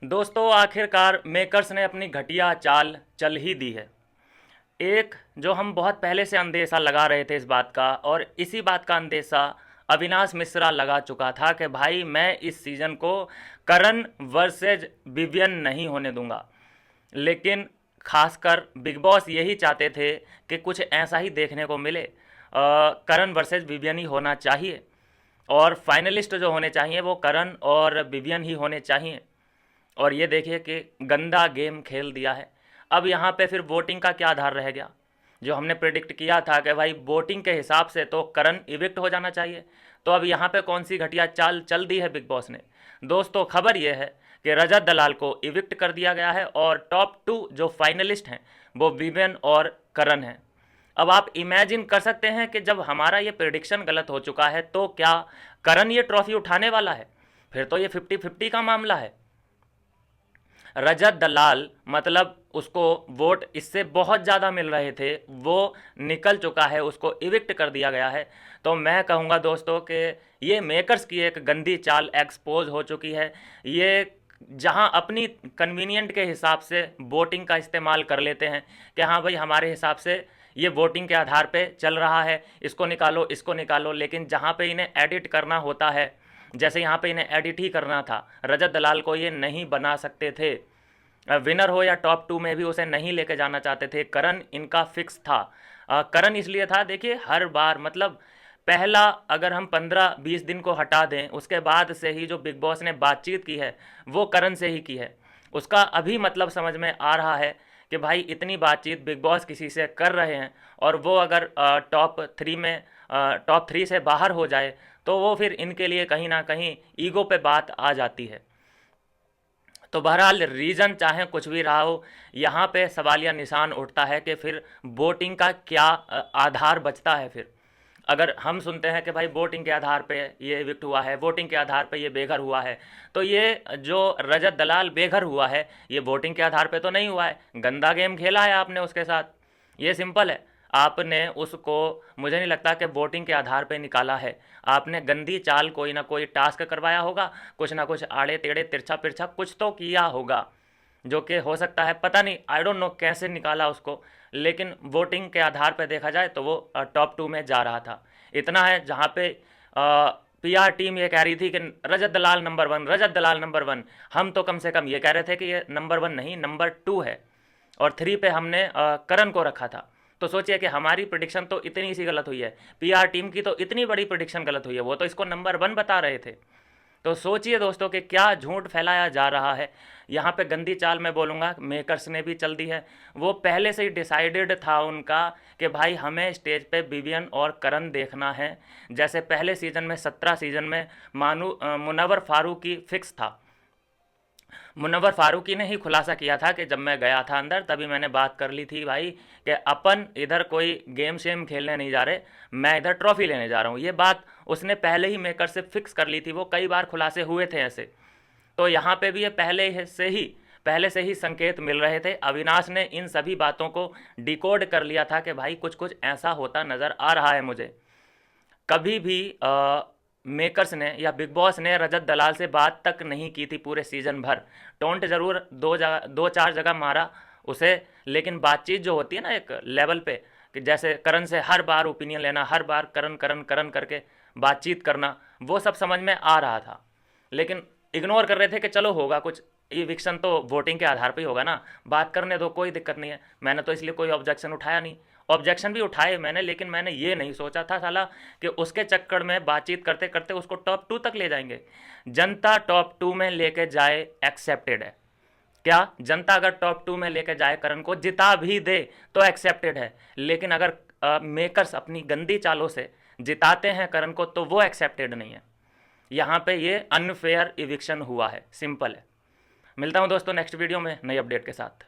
दोस्तों आखिरकार मेकर्स ने अपनी घटिया चाल चल ही दी है। एक जो हम बहुत पहले से अंदेशा लगा रहे थे इस बात का, और इसी बात का अंदेशा अविनाश मिश्रा लगा चुका था कि भाई मैं इस सीज़न को करण वर्सेज विवियन नहीं होने दूंगा। लेकिन खासकर बिग बॉस यही चाहते थे कि कुछ ऐसा ही देखने को मिले। करण वर्सेज विवियन ही होना चाहिए और फाइनलिस्ट जो होने चाहिए वो करण और विवियन ही होने चाहिए। और ये देखिए कि गंदा गेम खेल दिया है। अब यहाँ पे फिर वोटिंग का क्या आधार रह गया? जो हमने प्रेडिक्ट किया था कि भाई वोटिंग के हिसाब से तो करण इविक्ट हो जाना चाहिए, तो अब यहाँ पे कौन सी घटिया चाल चल दी है बिग बॉस ने? दोस्तों खबर ये है कि रजत दलाल को इविक्ट कर दिया गया है और टॉप 2 जो फाइनलिस्ट हैं वो विवेन और करण हैं। अब आप इमेजिन कर सकते हैं कि जब हमारा ये प्रेडिक्शन गलत हो चुका है तो क्या करण ये ट्रॉफी उठाने वाला है? फिर तो ये 50-50 का मामला है। रजत दलाल मतलब उसको वोट इससे बहुत ज़्यादा मिल रहे थे, वो निकल चुका है, उसको इविक्ट कर दिया गया है। तो मैं कहूँगा दोस्तों कि ये मेकर्स की एक गंदी चाल एक्सपोज हो चुकी है। ये जहाँ अपनी कन्वीनियंट के हिसाब से वोटिंग का इस्तेमाल कर लेते हैं कि हाँ भाई हमारे हिसाब से ये वोटिंग के आधार पे चल रहा है, इसको निकालो, लेकिन जहाँ पे इन्हें एडिट करना होता है, जैसे यहाँ पे इन्हें एडिट ही करना था, रजत दलाल को ये नहीं बना सकते थे। विनर हो या टॉप 2 में भी उसे नहीं लेके जाना चाहते थे। करण इनका फिक्स था। करण इसलिए था, देखिए हर बार मतलब पहला अगर हम 15-20 दिन को हटा दें, उसके बाद से ही जो बिग बॉस ने बातचीत की है वो करण से ही की है। उसका अभी मतलब समझ में आ रहा है कि भाई इतनी बातचीत बिग बॉस किसी से कर रहे हैं और वो अगर टॉप 3 से बाहर हो जाए तो वो फिर इनके लिए कहीं ना कहीं ईगो पे बात आ जाती है। तो बहरहाल रीज़न चाहे कुछ भी रहा हो, यहाँ पे सवालिया निशान उठता है कि फिर वोटिंग का क्या आधार बचता है। फिर अगर हम सुनते हैं कि भाई वोटिंग के आधार पे ये इविक्ट हुआ है, वोटिंग के आधार पे ये बेघर हुआ है, तो ये जो रजत दलाल बेघर हुआ है ये वोटिंग के आधार पे तो नहीं हुआ है, गंदा गेम खेला है आपने उसके साथ। ये सिंपल है। आपने उसको, मुझे नहीं लगता कि वोटिंग के आधार पे निकाला है। आपने गंदी चाल कोई ना कोई टास्क करवाया होगा, कुछ ना कुछ आड़े टेढ़े तिरछा पिरछा कुछ तो किया होगा, जो कि हो सकता है, पता नहीं, आई डोंट नो कैसे निकाला उसको। लेकिन वोटिंग के आधार पे देखा जाए तो वो टॉप 2 में जा रहा था। इतना है जहाँ पे पीआर टीम ये कह रही थी कि रजत दलाल नंबर 1, रजत दलाल नंबर 1। हम तो कम से कम ये कह रहे थे कि ये नंबर 1 नहीं नंबर 2 है, और 3 पे हमने करण को रखा था। तो सोचिए कि हमारी प्रिडिक्शन तो इतनी सी गलत हुई है, पीआर टीम की तो इतनी बड़ी प्रिडिक्शन गलत हुई है, वो तो इसको नंबर 1 बता रहे थे। तो सोचिए दोस्तों कि क्या झूठ फैलाया जा रहा है। यहाँ पे गंदी चाल मैं बोलूँगा मेकर्स ने भी चल दी है। वो पहले से ही डिसाइडेड था उनका कि भाई हमें स्टेज पे विवियन और करण देखना है। जैसे पहले सीज़न में 17 सीज़न में मुनव्वर फारूकी फिक्स था। मुनव्वर फारूकी ने ही खुलासा किया था कि जब मैं गया था अंदर तभी मैंने बात कर ली थी भाई कि अपन इधर कोई गेम शेम खेलने नहीं जा रहे, मैं इधर ट्रॉफी लेने जा रहा हूँ। ये बात उसने पहले ही मेकर से फिक्स कर ली थी, वो कई बार खुलासे हुए थे ऐसे। तो यहाँ पे भी ये पहले से ही संकेत मिल रहे थे। अविनाश ने इन सभी बातों को डिकोड कर लिया था कि भाई कुछ कुछ ऐसा होता नज़र आ रहा है मुझे। कभी भी मेकर्स ने या बिग बॉस ने रजत दलाल से बात तक नहीं की थी पूरे सीज़न भर। टोंट ज़रूर 2-4 जगह मारा उसे, लेकिन बातचीत जो होती है ना एक लेवल पे, कि जैसे करण से हर बार ओपिनियन लेना, हर बार करण करण करण करके बातचीत करना, वो सब समझ में आ रहा था। लेकिन इग्नोर कर रहे थे कि चलो होगा कुछ, इविक्शन तो वोटिंग के आधार पे ही होगा ना, बात करने दो, कोई दिक्कत नहीं है। मैंने तो इसलिए कोई ऑब्जेक्शन उठाया नहीं। ऑब्जेक्शन भी उठाए मैंने, लेकिन मैंने ये नहीं सोचा था साला कि उसके चक्कर में बातचीत करते करते उसको टॉप 2 तक ले जाएंगे। जनता टॉप 2 में लेके जाए एक्सेप्टेड है। क्या जनता अगर टॉप 2 में लेके जाए, करण को जिता भी दे तो एक्सेप्टेड है। लेकिन अगर मेकर्स अपनी गंदी चालों से जिताते हैं करण को तो वो एक्सेप्टेड नहीं है। यहाँ पे ये अनफेयर इविक्शन हुआ है, सिंपल है। मिलता हूँ दोस्तों नेक्स्ट वीडियो में नई अपडेट के साथ।